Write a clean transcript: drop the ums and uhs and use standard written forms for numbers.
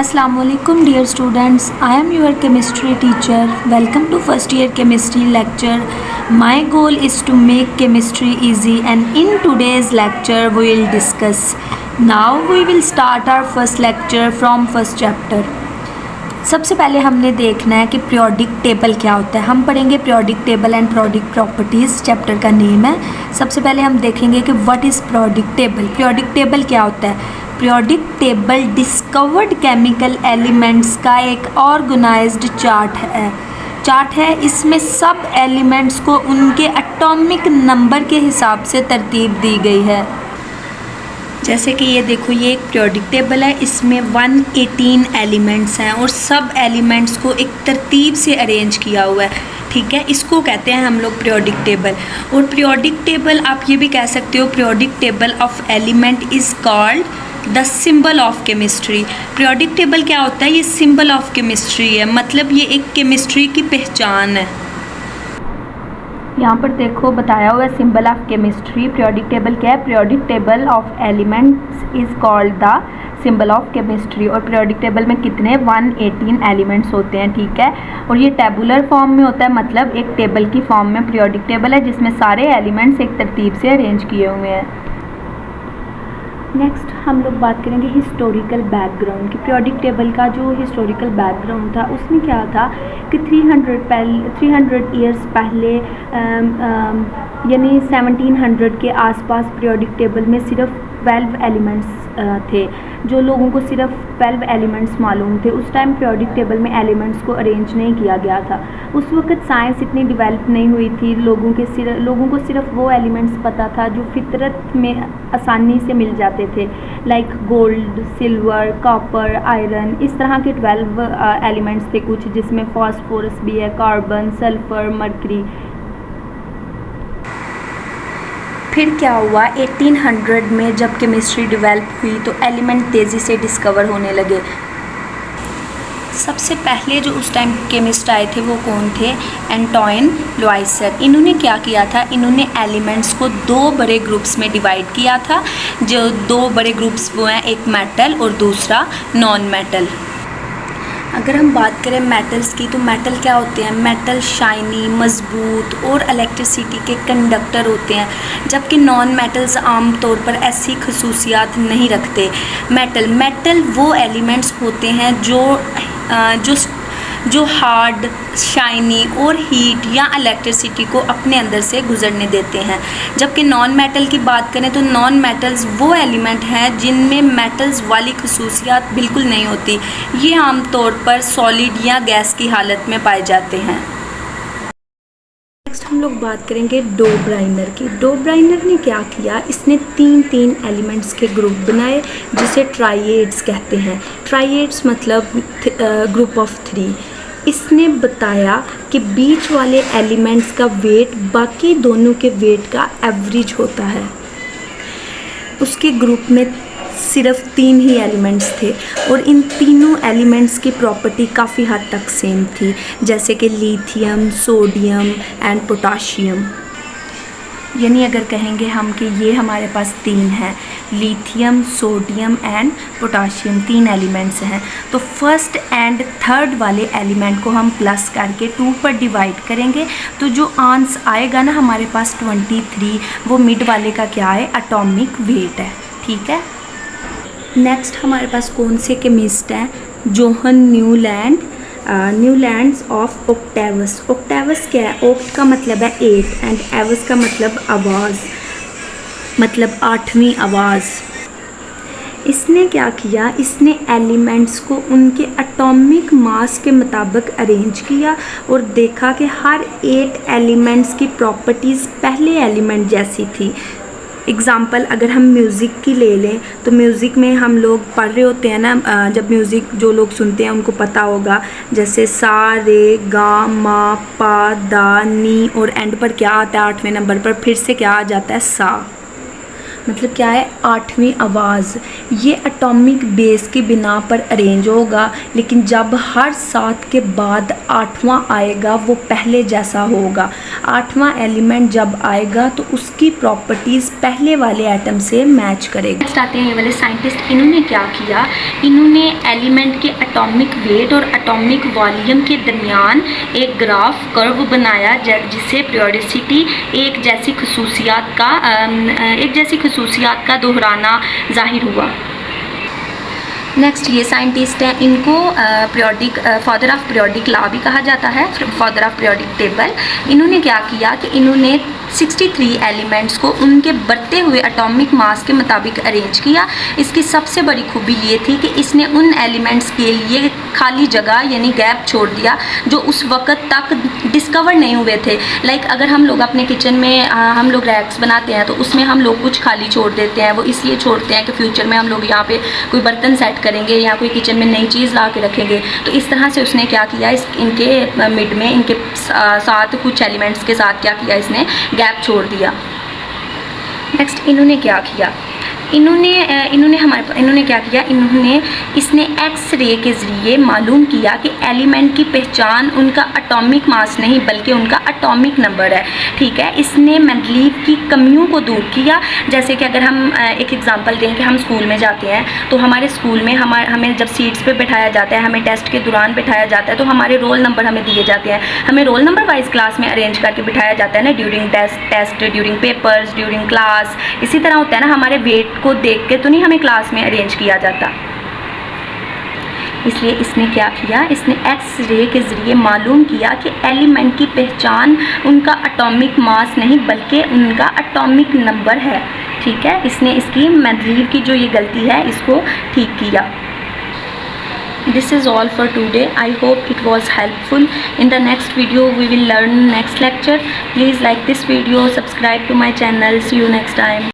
Assalamualaikum dear students, I am your chemistry teacher. Welcome to first year chemistry lecture. My goal is to make chemistry easy and in today's lecture we will discuss. Now we will start our first lecture from first chapter. सबसे पहले हमने देखना है कि periodic table क्या होता है। हम पढ़ेंगे periodic table and periodic properties, chapter का नेम है। सबसे पहले हम देखेंगे कि what is periodic table. Periodic table क्या होता है? Periodic table discovered chemical elements का एक ऑर्गेनाइज्ड चार्ट है। इसमें सब एलिमेंट्स को उनके एटॉमिक नंबर के हिसाब से तरतीब दी गई है। जैसे कि ये देखो, ये एक पीरियोडिक टेबल है, इसमें 118 एलिमेंट्स हैं और सब एलिमेंट्स को एक तरतीब से अरेंज किया हुआ है। ठीक है, इसको कहते हैं हम लोग पीरियोडिक टेबल। और पीरियोडिक टेबल आप ये भी कह सकते हो, periodic table of element is called the symbol of chemistry. Periodic table क्या होता है? ये सिंबल ऑफ केमिस्ट्री है, मतलब ये एक केमिस्ट्री की पहचान है। यहाँ पर देखो बताया हुआ है symbol of chemistry. Periodic table क्या है? Periodic table of elements is called the symbol of chemistry. और पीरियोडिक टेबल में कितने 118 एलिमेंट्स होते हैं। ठीक है, और ये टेबुलर फॉर्म में होता है, मतलब एक टेबल की फॉर्म में पीरियोडिक टेबल है जिसमें सारे एलिमेंट्स एक तरतीब से अरेंज किए हुए हैं। नेक्स्ट हम लोग बात करेंगे हिस्टोरिकल बैकग्राउंड की। पीरियोडिक टेबल का जो हिस्टोरिकल बैकग्राउंड था उसमें क्या था कि 300 ईयर्स पहले यानी 1700 के आसपास पीरियोडिक टेबल में सिर्फ 12 एलिमेंट्स थे। जो लोगों को सिर्फ 12 एलिमेंट्स मालूम थे, उस टाइम पीरियोडिक टेबल में एलिमेंट्स को अरेंज नहीं किया गया था। उस वक्त साइंस इतनी डेवलप नहीं हुई थी। लोगों को सिर्फ वो एलिमेंट्स पता था जो फितरत में आसानी से मिल जाते थे, like gold, silver, copper, iron. इस तरह के 12 एलिमेंट्स थे कुछ, जिसमें फास्फोरस भी है, कार्बन, सल्फर, मरकरी। फिर क्या हुआ 1800 में जब केमिस्ट्री डेवलप हुई तो एलिमेंट तेज़ी से डिस्कवर होने लगे। सबसे पहले जो उस टाइम केमिस्ट आए थे वो कौन थे? एंटोइन लुइसर। इन्होंने क्या किया था? इन्होंने एलिमेंट्स को 2 बड़े ग्रुप्स में डिवाइड किया था। जो 2 बड़े ग्रुप्स वो हैं, एक मेटल और दूसरा नॉन मेटल। अगर हम बात करें मेटल्स की, तो मेटल क्या होते हैं? मेटल शाइनी, मजबूत और इलेक्ट्रिसिटी के कंडक्टर होते हैं, जबकि नॉन मेटल्स आम तौर पर ऐसी खसूसियात नहीं रखते। मेटल वो एलिमेंट्स होते हैं जो हार्ड, शाइनी और हीट या इलेक्ट्रिसिटी को अपने अंदर से गुजरने देते हैं। जबकि नॉन मेटल की बात करें तो नॉन मेटल्स वो एलिमेंट हैं जिनमें मेटल्स वाली खसूसियात बिल्कुल नहीं होती। ये आमतौर पर सॉलिड या गैस की हालत में पाए जाते हैं। नेक्स्ट हम लोग बात करेंगे डो ब्राइनर की। डो ब्राइनर ने क्या किया? इसने 3 एलिमेंट्स के ग्रुप बनाए जिसे ट्राइएड्स कहते हैं। ट्राइएड्स मतलब ग्रुप ऑफ 3। इसने बताया कि बीच वाले एलिमेंट्स का वेट बाकी दोनों के वेट का एवरेज होता है। उसके ग्रुप में सिर्फ 3 ही एलिमेंट्स थे और इन तीनों एलिमेंट्स की प्रॉपर्टी काफ़ी हद तक सेम थी, जैसे कि लिथियम, सोडियम एंड पोटाशियम। यानी अगर कहेंगे हम कि ये हमारे पास 3 हैं, lithium, sodium and potassium, 3 elements हैं, तो फर्स्ट एंड थर्ड वाले एलिमेंट को हम प्लस करके 2 पर डिवाइड करेंगे तो जो आंसर आएगा ना हमारे पास 23, वो मिड वाले का क्या है? एटॉमिक वेट है। ठीक है, नेक्स्ट हमारे पास कौन से केमिस्ट हैं? John Newlands of octaves. Octaves क्या है? ओक्ट का मतलब है 8 एंड एवस का मतलब आवाज़, मतलब 8वीं आवाज़। इसने क्या किया? इसने एलिमेंट्स को उनके एटॉमिक मास के मुताबिक अरेंज किया और देखा कि हर 8 एलिमेंट्स की प्रॉपर्टीज़ पहले एलिमेंट जैसी थी। एग्ज़ाम्पल अगर हम म्यूज़िक की ले लें तो म्यूज़िक में हम लोग पढ़ रहे होते हैं ना, जब म्यूज़िक जो लोग सुनते हैं उनको पता होगा, जैसे सा, रे, गा, मा, पा, दा, नी और एंड पर क्या आता है? 8वें नंबर पर फिर से क्या आ जाता है? सा। मतलब क्या है? 8वीं आवाज़। ये एटॉमिक बेस की बिना पर अरेंज होगा, लेकिन जब हर 7 के बाद 8वां आएगा वो पहले जैसा होगा। 8वां एलिमेंट जब आएगा तो उसकी प्रॉपर्टीज़ पहले वाले एटम से मैच करेगा। नेक्स्ट आते हैं ये वाले साइंटिस्ट, इन्होंने क्या किया, इन्होंने एलिमेंट के एटॉमिक वेट और एटॉमिक वॉल्यूम के दरमियान एक ग्राफ कर्व बनाया जिससे पीरियोडिसिटी एक जैसी खसूसियात का दोहराना जाहिर हुआ। नेक्स्ट ये साइंटिस्ट हैं, इनको फादर ऑफ पीरियोडिक लॉ भी कहा जाता है, फादर ऑफ पीरियोडिक टेबल। इन्होंने क्या किया कि इन्होंने 63 एलिमेंट्स को उनके बढ़ते हुए एटॉमिक मास के मुताबिक अरेंज किया। इसकी सबसे बड़ी खूबी ये थी कि इसने उन एलिमेंट्स के लिए खाली जगह यानी गैप छोड़ दिया जो उस वक़्त तक डिस्कवर नहीं हुए थे। लाइक अगर हम लोग अपने किचन में हम लोग रैक्स बनाते हैं तो उसमें हम लोग कुछ खाली छोड़ देते हैं, वो इसलिए छोड़ते हैं कि फ्यूचर में हम लोग यहाँ पे कोई बर्तन सेट करेंगे या कोई किचन में नई चीज़ ला के रखेंगे। तो इस तरह से उसने क्या किया, इनके मिड में इनके साथ कुछ एलिमेंट्स के साथ क्या किया, इसने गैप छोड़ दिया। नेक्स्ट इन्होंने क्या किया, इन्होंने क्या किया, इसने एक्स रे के ज़रिए मालूम किया कि एलिमेंट की पहचान उनका एटॉमिक मास नहीं बल्कि उनका एटॉमिक नंबर है। ठीक है, इसने मेंडलीव की कमियों को दूर किया। जैसे कि अगर हम एक एग्जांपल दें कि हम स्कूल में जाते हैं तो हमारे स्कूल में हमें जब सीट्स पे बैठाया जाता है, हमें टेस्ट के दौरान बैठाया जाता है तो हमारे रोल नंबर हमें दिए जाते हैं, हमें रोल नंबर वाइज क्लास में अरेंज करके बिठाया जाता है ना, during test, during papers, during class. इसी तरह होता है ना, हमारे वेट को देख के तो नहीं हमें क्लास में अरेंज किया जाता। इसलिए इसने क्या किया, इसने एक्स रे के ज़रिए मालूम किया कि एलिमेंट की पहचान उनका एटॉमिक मास नहीं बल्कि उनका एटॉमिक नंबर है। ठीक है, इसने इसकी मेंडलीव की जो ये गलती है इसको ठीक किया। This is all for today. I hope it was helpful. In the next video we will learn next lecture. Please like this video, subscribe to my channel. See you next time.